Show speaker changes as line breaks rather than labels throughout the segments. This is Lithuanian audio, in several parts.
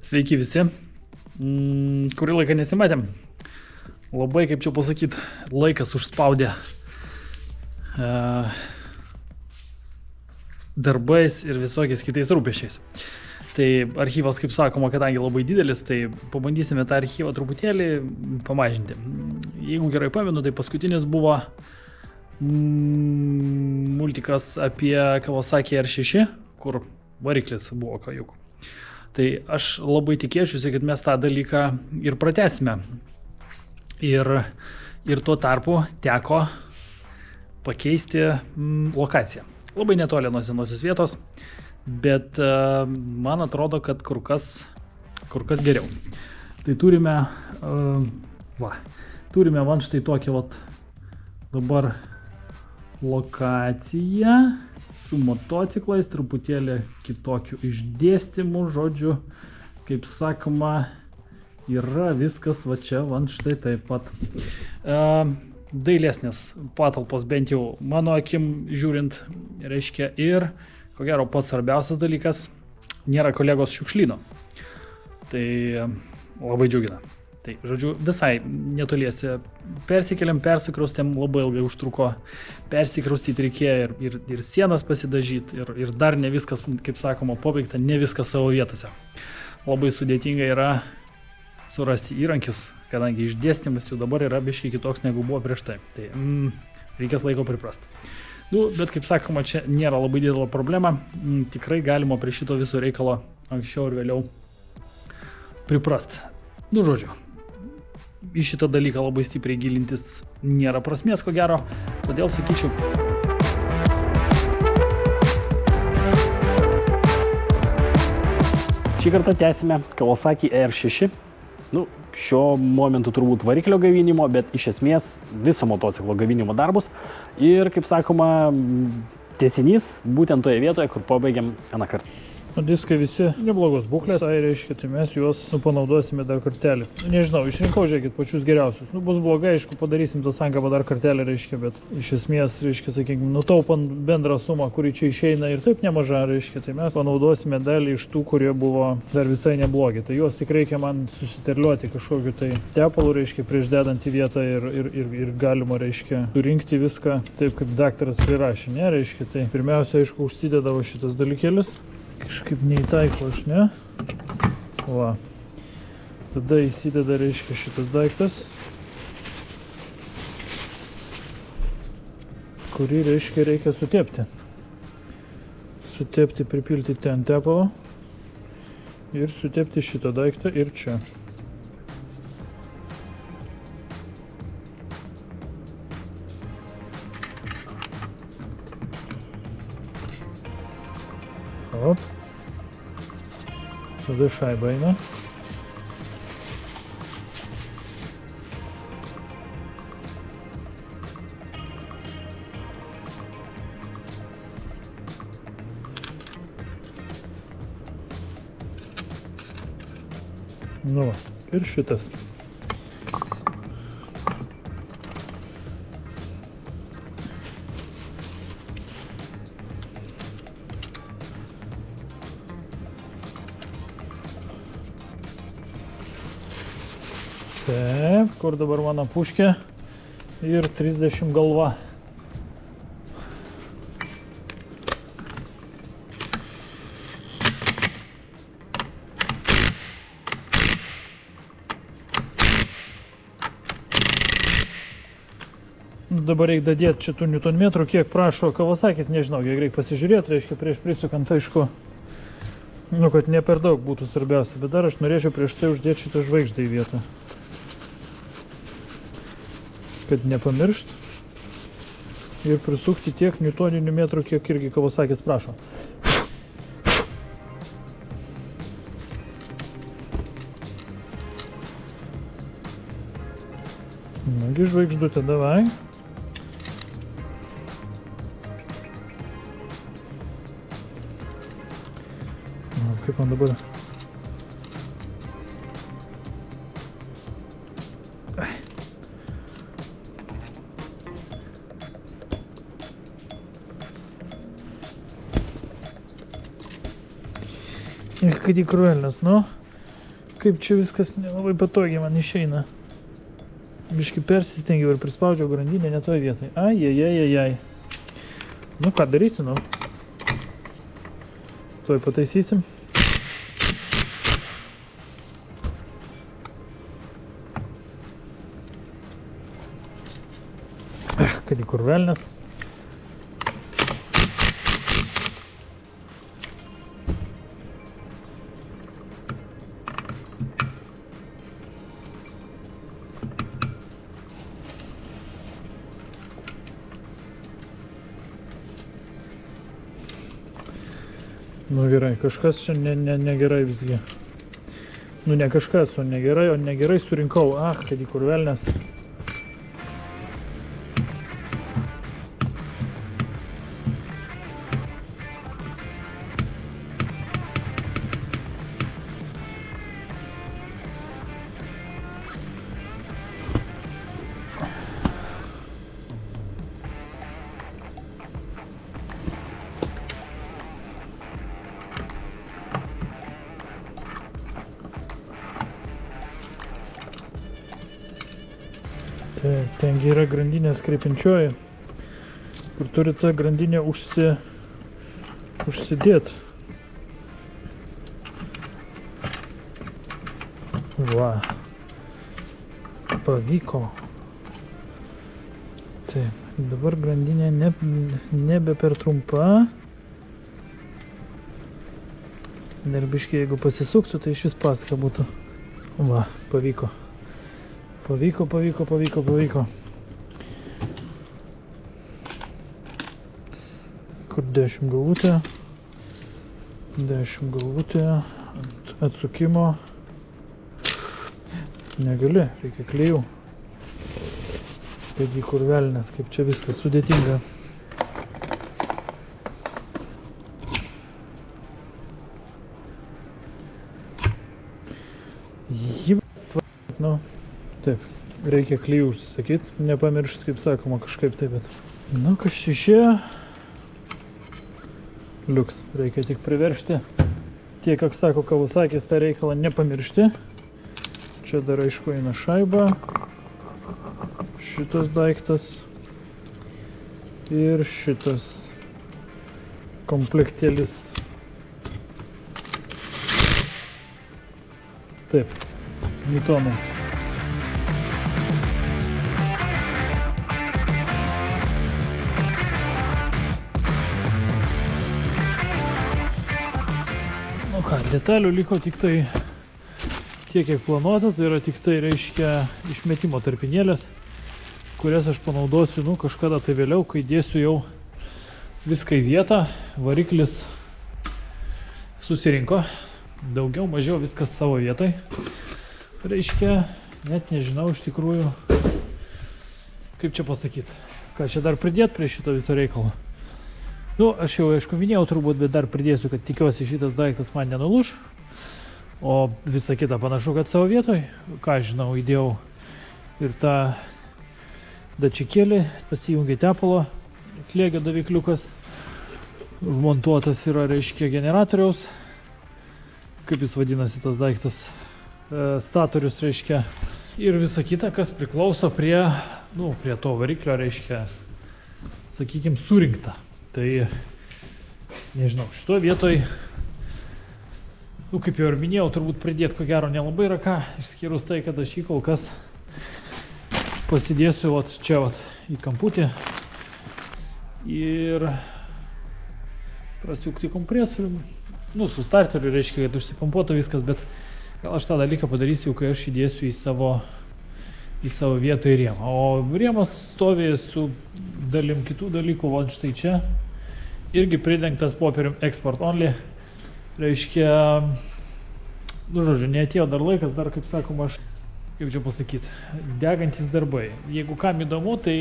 Sveiki visi. Kurį laiką nesimatėm. Labai, kaip čia pasakyti, laikas užspaudė darbais ir visokiais kitais rūpesčiais. Tai archyvas, kaip sakoma, kadangi labai didelis, tai pabandysime tą archyvą truputėlį pamažinti. Jeigu gerai pamenu, tai paskutinis buvo multikas apie Kawasaki R6, kur variklis buvo kajuk. Tai aš labai tikėčiausi, kad mes tą dalyką ir pratęsime. Ir tuo tarpu teko pakeisti lokaciją. Labai netoli nuo senosios vietos, bet man atrodo, kad kur kas geriau. Tai turime man štai tokią dabar lokaciją su motociklais, truputėlį kitokių išdėstymų, žodžiu, kaip sakoma, yra viskas va čia, van štai taip pat. Dailesnės patalpos, bent jau mano akim žiūrint, reiškia, ir ko gero pats svarbiausias dalykas, nėra kolegos šiukšlyno. Tai labai džiugina. Tai, žodžiu, visai netoliese persikeliam, persikraustėm, labai ilgai užtruko persikraustyti reikėjo ir sienas pasidažyti, ir dar ne viskas, kaip sakoma, pabaigta, ne viskas savo vietose. Labai sudėtinga yra surasti įrankius, kadangi išdėstymas jau dabar yra biškai kitoks negu buvo prieš tai. Tai reikės laiko priprasti. Bet kaip sakoma, čia nėra labai didelė problema, tikrai galima prie šito viso reikalo anksčiau ir vėliau priprasti. Žodžiu. Į šitą dalyką labai stipriai gilintis nėra prasmės, ko gero, todėl sakyčiau. Šį kartą tęsime Kawasaki R6. Šiuo momentu turbūt variklio gavinimo, bet iš esmės viso motociklo gavinimo darbus. Ir, kaip sakoma, tęsinys būtent toje vietoje, kur pabaigiam aną kartą. Diskai visi neblogos būklės, tai reiškia, tai mes juos panaudosime dar kartelį. Nežinau, išrinkau, žiūrėkit, pačius geriausius. Bus blogai, aišku, padarysim tą sankabą dar kartelį, reiškia, bet iš esmės, reiškia, sakykime, nutaupant bendrą sumą, kuri čia išeina ir taip nemaža, reiškia, tai mes panaudosime dalį iš tų, kurie buvo dar visai neblogi. Tai juos tik reikia man susiterliuoti kažkokiu tai tepalų, reiškia, prieš dedant į vietą ir galima, reiškia, surinkti viską taip, kaip daktaras prirašė, ne, reiškia, tai pirmiausia, aišku, užsidedavo šitas dalykėlis. Kažkaip neįtaiko aš, ne? Va. Tada įsideda, reiškia, šitas daiktas, kurį, reiškia, reikia sutepti. Sutepti, pripilti ten tepalo ir sutepti šitą daiktą ir čia. Op. Tada šaiba eina. Ir šitas. Taip, kur dabar mano puškė ir 30 galva. Dabar reikia dadėti šitų newtonmetrų, kiek prašo Kawasakis, nežinau, kiek reikia pasižiūrėti, reiškia, prieš prisukant, aišku, kad ne per daug būtų svarbiausia, bet dar aš norėčiau prieš tai uždėti šitą žvaigždę į vietą. Kad nepamiršt ir prisukti tiek newtoninių metrų, kiek irgi Kawasakis prašo. Nagi žvaigždutė, davai. Kaip man dabar? Эх, какие крылья, ну.
kaip čia viskas nelabai patogiai man išeina. Biškai persistengiau ir prispaudžiau grandinę ne toje vietoje. Ai. Nu ką darysiu, nu. Tuoj pataisysim. Kad į kur velnias. Nu gerai, kažkas čia negerai visgi. Nu ne kažkas, o negerai, surinkau. Kad į kur velnias. Tengi yra grandinė skreipinčioji, kur turi tą grandinę užsidėt. Va. Pavyko. Taip, dabar grandinė nebe per trumpa. Dar biškai, jeigu pasisuktų, tai iš vis pasaka būtų. Va, pavyko. Pavyko. Kur 10 galvutė. 10 galvutė. Atsukimo. Negali, reikia klėjų. Taigi kur velnės, kaip čia viskas sudėtinga. Nu, taip, reikia klijų užsisakyti, nepamiršti, kaip sakoma, kažkaip taip, bet... Nu, kas čia išėjo? Liuks, reikia tik priveršti. Tiek, kaip sako Kawasakis, tą reikalą nepamiršti. Čia dar aišku eina šaiba. Šitas daiktas. Ir šitas komplektėlis. Taip, Nikonai. Nu ką, detalių liko tik tai tiek, kiek planuota, tai yra tik tai, reiškia, išmetimo tarpinėlės, kurias aš panaudosiu, nu, kažkada tai vėliau, kai dėsiu jau viską į vietą. Variklis susirinko, daugiau, mažiau viskas savo vietoj. Reiškia, net nežinau iš tikrųjų, kaip čia pasakyti, ką čia dar pridėti prie šito viso reikalo. Nu, aš jau aišku minėjau turbūt, bet dar pridėsiu, kad tikiuosi šitas daiktas man nenulūš. O visa kita panašu, kad savo vietoj. Ką žinau, įdėjau ir tą dačikėlį, pasijungia tepalo, slėgio davikliukas. Užmontuotas yra, reiškia, generatoriaus. Kaip jis vadinasi tas daiktas? Statorius, reiškia. Ir visa kita, kas priklauso prie, nu, prie to variklio, reiškia, sakykim, surinkta. Tai, nežinau, šito vietoj, nu, kaip jau ir minėjau, turbūt pridėti ko gero nelabai yra ką, išskyrus tai, kad aš jį kol kas pasidėsiu vat čia vat į kamputį ir prasijungti kompresorių, nu, su starteriu, reiškia, kad užsipumpuotų viskas, bet gal aš tą dalyką padarysiu, kai aš įdėsiu į savo vietą į rėmą. O rėmas stovi su dalim kitų dalykų, va štai čia, irgi pridengtas popierium export only, reiškia, nu, žodžiu, neatėjo dar laikas, dar, kaip sakoma, aš, kaip čia pasakyti, degantis darbai. Jeigu kam įdomu, tai,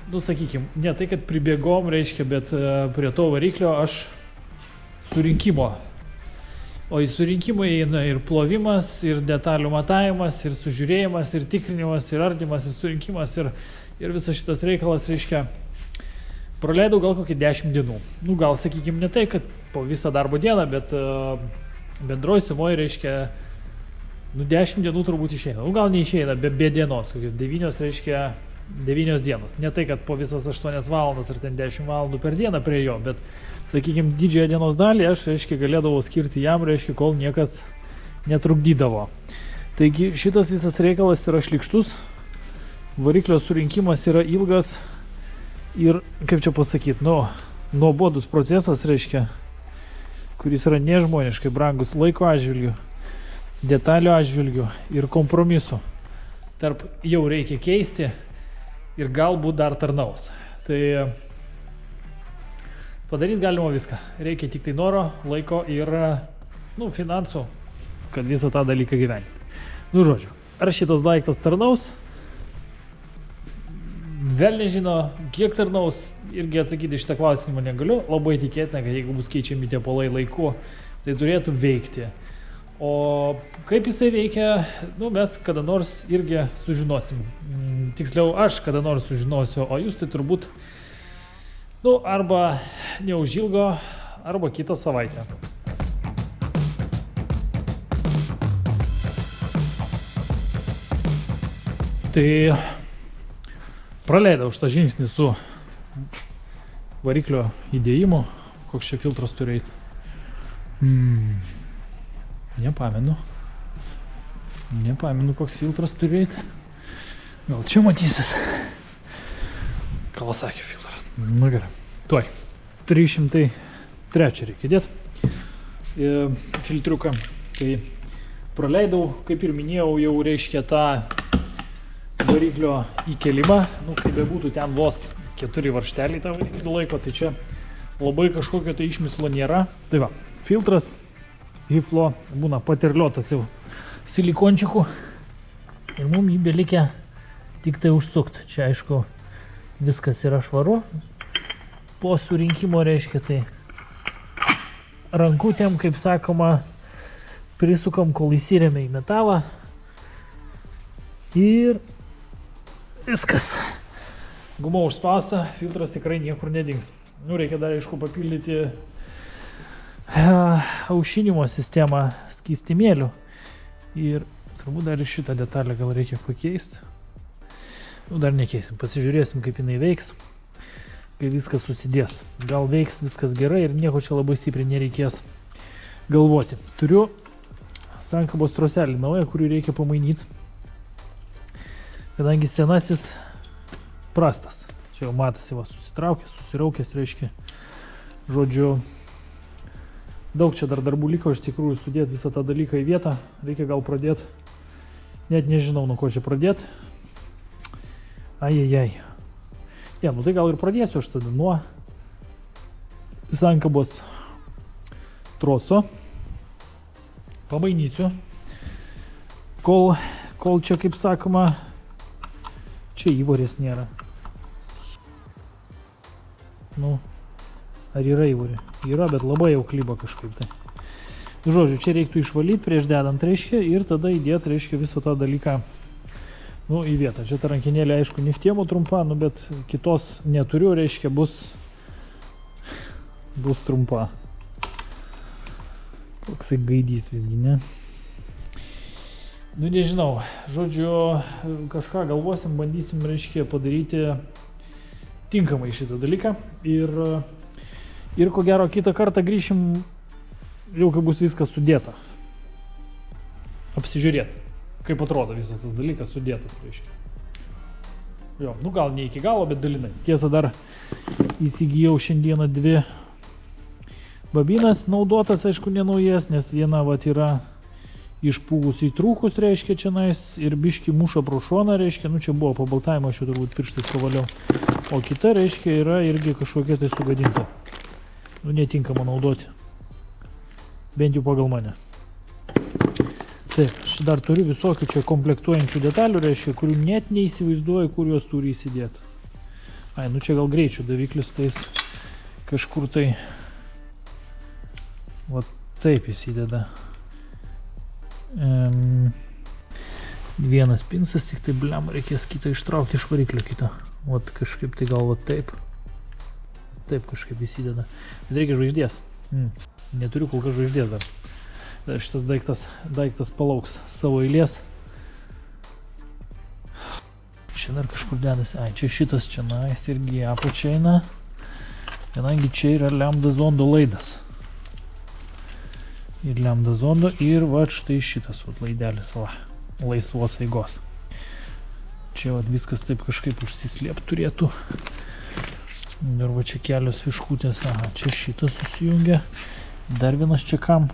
nu, sakykim, ne tai, kad pribėgom, reiškia, bet prie to variklio aš surinkimo. O į surinkimą įeina ir plovimas, ir detalių matavimas, ir sužiūrėjimas, ir tikrinimas, ir ardymas, ir surinkimas, ir visas šitas reikalas, reiškia, praleidau gal kokį 10 dienų. Nu, gal, sakykim, ne tai, kad po visą darbo dieną, bet bendroj sumoje, reiškia, Nu 10 dienų turbūt išeina. Nu gal neišeina, be dienos, kokios 9 reiškia 9 dienos. Ne tai, kad po visas 8 valandas ar ten 10 valandų per dieną prie jo, bet, sakykime, didžiąją dienos dalį aš, reiškia, galėdavau skirti jam, reiškia, kol niekas netrukdydavo. Taigi šitas visas reikalas yra šlykštus, variklio surinkimas yra ilgas ir, kaip čia pasakyti, nuobodus procesas, reiškia, kuris yra nežmoniškai brangus laiko atžvilgiu, detalių atžvilgiu ir kompromisu. Tarp jau reikia keisti ir galbūt dar tarnaus. Tai padaryti galima viską. Reikia tik tai noro, laiko ir finansų, kad visą tą dalyką gyventi. Nu žodžiu, ar šitas daiktas tarnaus? Vėl nežino, kiek tarnaus, irgi atsakyti šitą klausimą negaliu. Labai tikėtina, kad jeigu bus keičiami tepalai laiku, tai turėtų veikti. O kaip jisai veikia, mes kada nors irgi sužinosim. Tiksliau, aš kada nors sužinosiu, o jūs tai turbūt, arba neužilgo, arba kitą savaitę. Tai praleidau šitą žingsnį su variklio įdėjimu. Koks čia filtras turi eiti? Nepamenu, koks filtras turi eiti. Gal čia matysis. Kawasaki filtras. Nu gerai. Tuoj. 303 reikia dėti filtriuką. Tai praleidau, kaip ir minėjau, jau reiškia tą variklio įkelimą. Kaip bebūtų, ten vos 4 varžteliai tą variklį laiko, tai čia labai kažkokio tai išmislo nėra. Tai va, filtras Hiflo būna paterliotas jau silikončiukų ir mums jį belikia tik tai užsukti. Čia aišku viskas yra švaru. Po surinkimo reiškia tai rankutėm, kaip sakoma, prisukam, kol įsirėmė į metalą ir viskas. Guma užspausta, filtras tikrai niekur nedings. Reikia dar aišku papildyti aušinimo sistemą skystimėliu ir turbūt dar ir šitą detalę gal reikia pakeisti. Dar nekeisim, pasižiūrėsim, kaip jinai veiks, kai viskas susidės. Gal veiks viskas gerai ir nieko čia labai stipriai nereikės galvoti. Turiu sankabos troselį naują, kurį reikia pamainyti, kadangi senasis prastas. Čia jau matosi, susitraukęs, susiraukęs, reiškia, žodžiu, daug čia dar darbų liko, iš tikrųjų sudėti visą tą dalyką į vietą. Reikia gal pradėti, net nežinau, nuo ko čia pradėti. Ajajaj. Tai gal ir pradėsiu aš tada nuo sankabos troso. Pamainysiu, kol čia, kaip sakoma, čia įvorės nėra. Ar yra įvorė? Yra, bet labai jau klyba kažkaip tai. Žodžiu, čia reiktų išvalyti prieš dedant, reiškia, ir tada įdėti, reiškia, visą tą dalyką į vietą. Čia ta rankinėlė, aišku, niftiemo trumpa, bet kitos neturiu, reiškia, bus trumpa. Koksai gaidys visgi, ne? Nežinau, žodžiu, kažką galvosim, bandysim, reiškia, padaryti tinkamai šitą dalyką ir ko gero kitą kartą grįšim, jau kai bus viskas sudėta. Apsižiūrėti, kaip atrodo visas tas dalykas sudėtas, reiškia. Gal ne iki galo, bet dalinai. Tiesa, dar įsigijau šiandieną 2 babinas naudotas, aišku, nenaujas, nes viena yra išpūgus įtrūkus, reiškia, čia ir biški muša pro šoną, reiškia, čia buvo po baltavimo, aš jau turbūt pirštais pavaliau. O kita, reiškia, yra irgi kažkokia tai sugadinta. Netinkama naudoti. Bent jau pagal mane. Taip, aš dar turiu visokių čia komplektuojančių detalių, reiškia, kurių net neįsivaizduoju, kur juos turi įsidėti. Čia gal greičių daviklis tais kažkur tai. Taip įsideda. Vienas pinsas, tik tai bliam reikės kitą ištraukti iš variklio kitą. Kažkaip tai gal taip. Taip kažkaip įsideda. Bet reikia žvaigždės. Neturiu kol kas žvaigždės dar. Tai šitas daiktas palauks savo eilės. Čia dar kažkur dedasi. Ai, čia šitas čia nais irgi apačia eina. Kadangi čia yra lambda zondo laidas. Ir lambda zondo ir va štai šitas vat laidelis, va, laisvos eigos. Čia vat viskas taip kažkaip užsislėpt turėtų. Ir va čia kelios fiškutės. Aha, čia šitas susijungia. Dar vienas čia kam.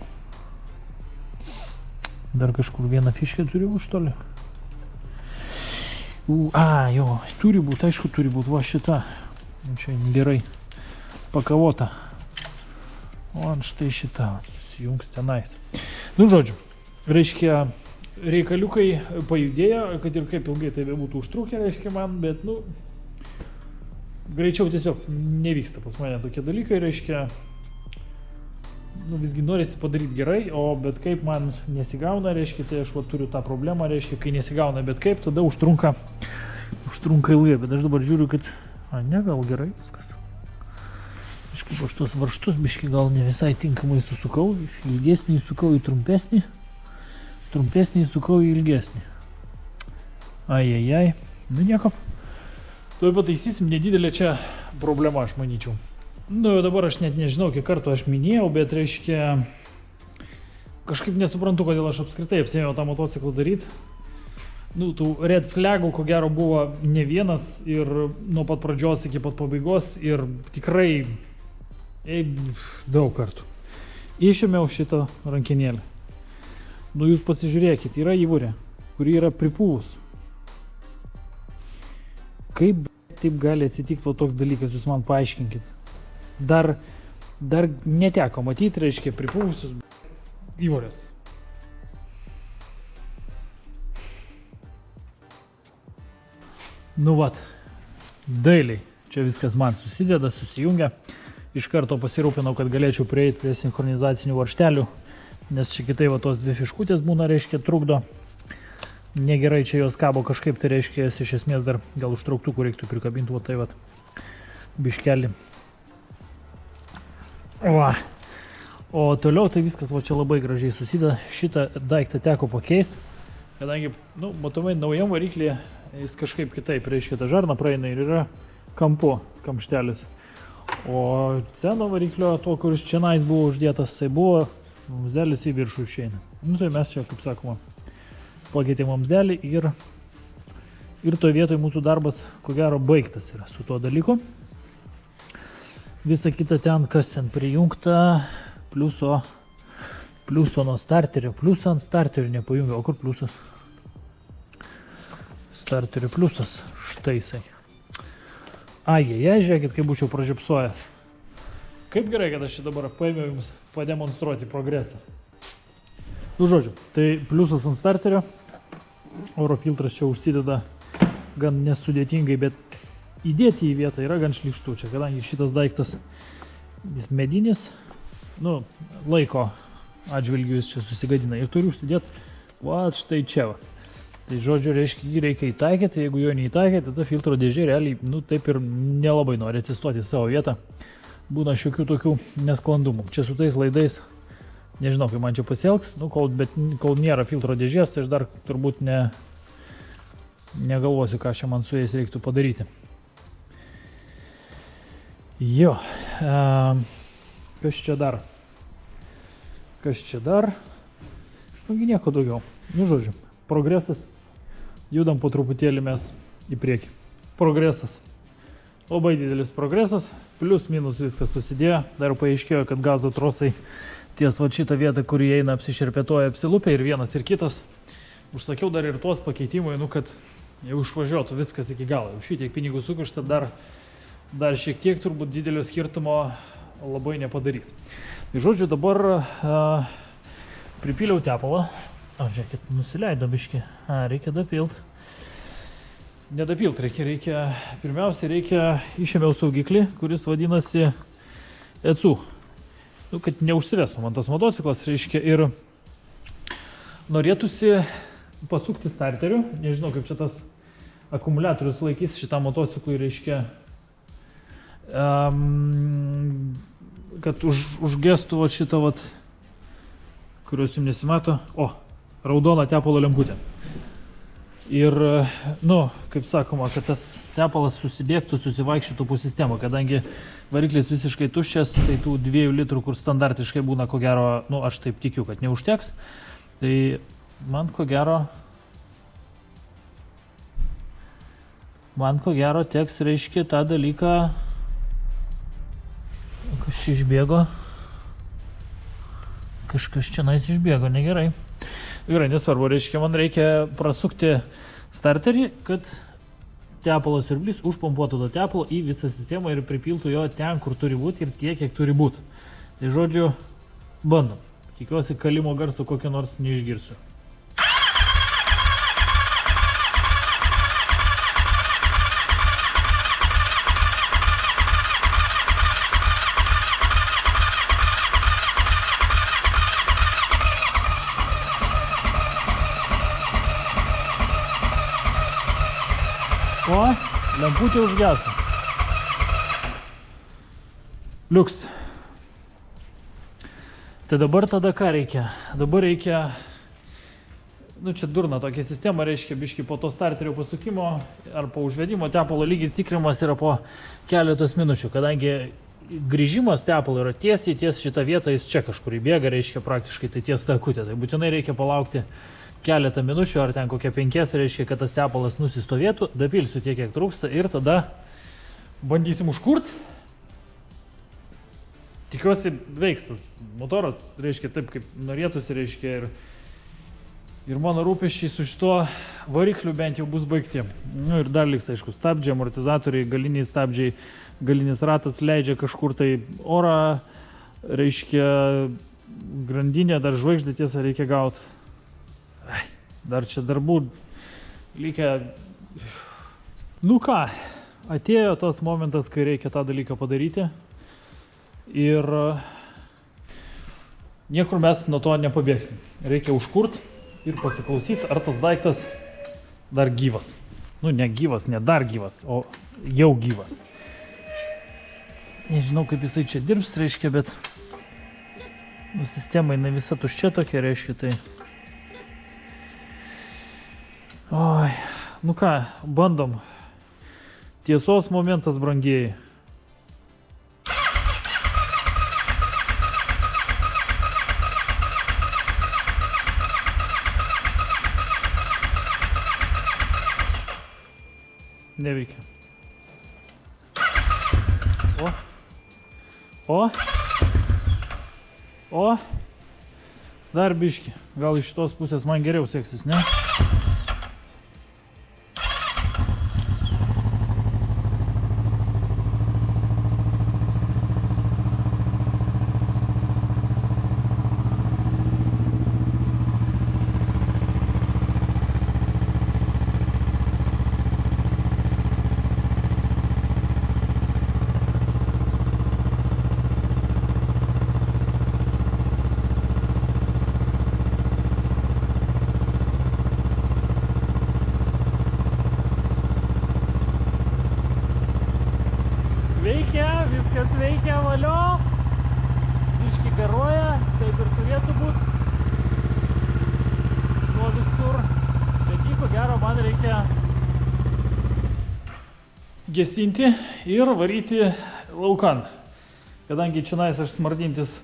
Dar kažkur vieną fiškę turiu už toli. Jo, turi būt, aišku, turi būt va šita. Čia gerai pakavota. O štai šita, susijungs tenais. Nu, žodžiu, reiškia, reikaliukai pajudėjo, kad ir kaip ilgai tai būtų užtrukę, reiškia man, bet, nu, greičiau tiesiog nevyksta pas mane tokie dalykai, reiškia, nu, visgi norisi padaryti gerai, bet kaip man nesigauna, reiškia, tai aš va turiu tą problemą, reiškia, kai nesigauna, bet kaip, tada užtrunka ilgai, bet aš dabar žiūriu, kad, ne, gal gerai viskas. Kažkaip aš tos varžtus biški gal ne visai tinkamai susukau, ilgesnį įsukau į trumpesnį, trumpesnį įsukau į ilgesnį. Ai, nu nieko. Tuoj pataisysim, nedidelė čia problema, aš manyčiau. Nu, dabar aš net nežinau, kiek kartų aš minėjau, bet reiškia, kažkaip nesuprantu, kodėl aš apskritai apsėmiau tą motociklą daryti. Nu, tų red flagų, ko gero, buvo ne vienas ir nuo pat pradžios iki pat pabaigos ir tikrai daug kartų. Išėmiau šitą rankinėlį. Nu, jūs pasižiūrėkit, yra įvorė, kuri yra pripūvus. Kaip taip gali atsitikti va toks dalykas, jūs man paaiškinkit. Dar neteko matyti, reiškia, pripūvusius įvorės. Nu vat, dailiai, čia viskas man susideda, susijungia. Iš karto pasirūpinau, kad galėčiau prieiti prie sinchronizacinių varžtelių, nes čia kitai va tos dvi fiškutės būna, reiškia, trukdo. Negerai čia jos kabo kažkaip, tai reiškia, iš esmės dar gal užtrauktukų reiktų prikabinti, va tai va, biškelį. Va. O toliau tai viskas va čia labai gražiai susideda. Šitą daiktą teko pakeisti, kadangi, nu, matomai, naujam variklyje jis kažkaip kitaip, reiškia, ta žarna praeina ir yra kamštelis. O seno variklio, to, kuris čia nais buvo uždėtas, tai buvo vamzdelis į viršų išeina. Nu tai mes čia, kaip sakoma, pakeitėm vamzdelį ir toj vietoj mūsų darbas, ko gero, baigtas yra su tuo dalyku. Visa kita ten, kas ten prijungta, pliuso nuo starterio, pliusą ant starterio nepajungia, o kur pliusas? Starterio pliusas, štai jisai. Žiūrėkit, kaip būčiau pražiopsojęs. Kaip gerai, kad aš čia dabar paėmiau jums pademonstruoti progresą. Nu, žodžiu, tai pliusas ant starterio, oro filtras čia užsideda gan nesudėtingai, bet įdėti į vietą yra gan šlykštu čia, kadangi šitas daiktas, jis medinis, nu, laiko atžvilgiu jis čia susigadina ir turiu užsidėti, va, štai čia va. Tai žodžiu, reiškia, jį reikia įtaikyti, jeigu jo neįtaikyti, tada filtro dėžė realiai, nu, taip ir nelabai nori atsistoti į savo vietą. Būna šiokių tokių nesklandumų. Čia su tais laidais, nežinau, kaip man čia pasielgti, nu, kol nėra filtro dėžės, tai aš dar turbūt negalvosiu, ką čia man su jais reiktų padaryti. Jo, kas čia dar? Nugi nieko daugiau. Nu, žodžiu, progresas. Judam po truputėlį mes į priekį. Progresas. Labai didelis progresas. Plius minus viskas susidėjo. Dar paaiškėjo, kad gazo trosai ties va šitą vietą, kur jie eina, apsišerpėtoja, apsilupė ir vienas ir kitas. Užsakiau dar ir tuos pakeitimui, nu, kad jau išvažiuotų viskas iki galo. Jau šitiek pinigų sukišta, dar šiek tiek turbūt didelio skirtumo labai nepadarys. Tai žodžiu, dabar pripyliau tepalą. Žiūrėkit, nusileido biškį. Reikia dapilt. Nedapilt reikia. Pirmiausia, išėmiau saugiklį, kuris vadinasi ECU. Nu, kad neužsivestų man tas motociklas, reiškia, ir norėtųsi pasukti starteriu. Nežinau, kaip čia tas akumuliatorius laikys šitam motociklui, reiškia, kad užgestų šitą kurios jums nesimato. O, raudona tepalo lemputė. Ir, nu, kaip sakoma, kad tas tepalas susibėgtų, susivaikščiotų po sistemą, kadangi variklis visiškai tuščias, tai tų 2 litrų, kur standartiškai būna, ko gero, nu, aš taip tikiu, kad neužteks, tai man ko gero teks, reiškia, tą dalyką, kas čia išbėgo, kažkas čia nais išbėgo, negerai. Gerai, nesvarbu, reiškia, man reikia prasukti starterį, kad tepalo siurblys užpompuotų to tepalo į visą sistemą ir pripiltų jo ten, kur turi būti ir tiek, kiek turi būti. Tai žodžiu, bandom. Tikiuosi, kalimo garso kokio nors neišgirsiu. O, lemputė užgeso. Liuks. Tai dabar tada ką reikia? Dabar reikia, nu čia durna tokia sistema, reiškia biški po to starterio pasukimo ar po užvedimo tepalo lygis tikrimas yra po keletos minučių, kadangi grįžimas tepalo yra tiesiai ties šitą vietą, jis čia kažkur įbėga, reiškia praktiškai tai ties ta akutė. Tai būtinai reikia palaukti keletą minučių, ar ten kokią 5, reiškia, kad tas tepalas nusistovėtų, dapilsiu tiek, kiek trūksta ir tada bandysim užkurt. Tikiuosi veiks tas motoras, reiškia, taip kaip norėtųsi, reiškia, ir mano rūpesčiai su šituo varikliu bent jau bus baigti. Nu ir dar liks, aišku, stabdžiai, amortizatoriai, galiniai stabdžiai, galinis ratas leidžia kažkur tai orą, reiškia, grandinė, dar žvaigždė tiesa reikia gauti. Dar čia darbų likę. Nu ką, atėjo tas momentas, kai reikia tą dalyką padaryti. Ir niekur mes nuo to nepabėgsim. Reikia užkurt ir pasiklausyti, ar tas daiktas dar gyvas. Nu, ne gyvas, ne dar gyvas, o jau gyvas. Nežinau, kaip jisai čia dirbs, reiškia, bet nu, sistema jinai visa tuščia tokia, reiškia, tai... Oi, nu ką, bandom. Tiesos momentas, brangieji. Neveikia. O. Dar biški. Gal iš šitos pusės man geriau seksis, ne? Veikia, viskas veikia, valio. Biški garuoja, taip ir turėtų būti. Nuo visur. Bet jį ko gero man reikia gesinti ir varyti laukan. Kadangi čionais aš smardintis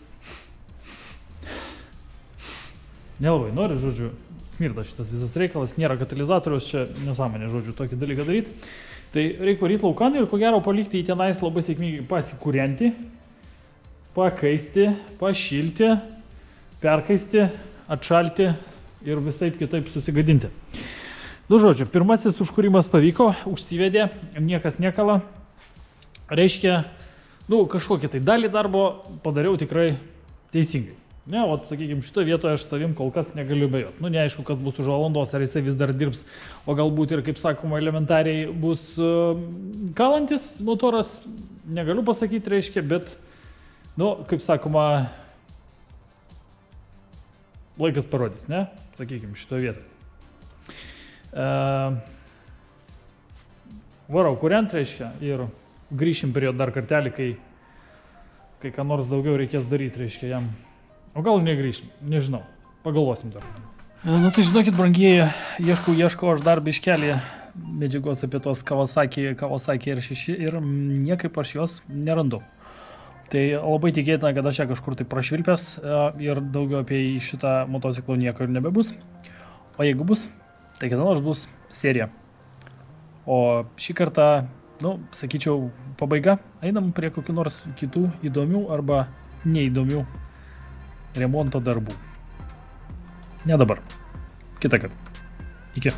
nelabai noriu, žodžiu, smirda šitas visas reikalas. Nėra katalizatoriaus, čia nesąmonė, žodžiu, tokį dalyką daryti. Tai reikia varyti laukan ir ko gero palikti į tenais labai sėkmingai pasikūrenti, pakaisti, pašilti, perkaisti, atšalti ir visaip kitaip susigadinti. Nu, žodžiu, pirmasis užkūrimas pavyko, užsivedė, niekas nekala. Reiškia, nu, kažkokią tai dalį darbo padariau tikrai teisingai. Ne, o, sakykime, šitoje vietoje aš savim kol kas negaliu bejoti. Nu, neaišku, kas bus už valandos, ar jisai vis dar dirbs, o galbūt ir, kaip sakoma, elementariai bus kalantis motoras, negaliu pasakyti, reiškia, bet, nu, kaip sakoma, laikas parodys, ne, sakykime, šitoje vietoje. Varau kuriant, reiškia, ir grįšim prie jo dar kartelį, kai ką nors daugiau reikės daryti, reiškia, jam O gal negrįšim, nežinau, pagalvosim dar. Nu tai žinokit, brangieji, ieškau aš dar biškelį medžiagos apie tos Kawasaki R6 ir niekaip aš jos nerandu. Tai labai tikėtina, kad aš ją kažkur tai prašvilpęs ir daugiau apie šitą motociklą nieko ir nebebus. O jeigu bus, tai kada nors bus serija. O šį kartą, nu, sakyčiau, pabaiga. Einam prie kokių nors kitų įdomių arba neįdomių remonto darbų. Ne dabar. Kitą kartą. Iki.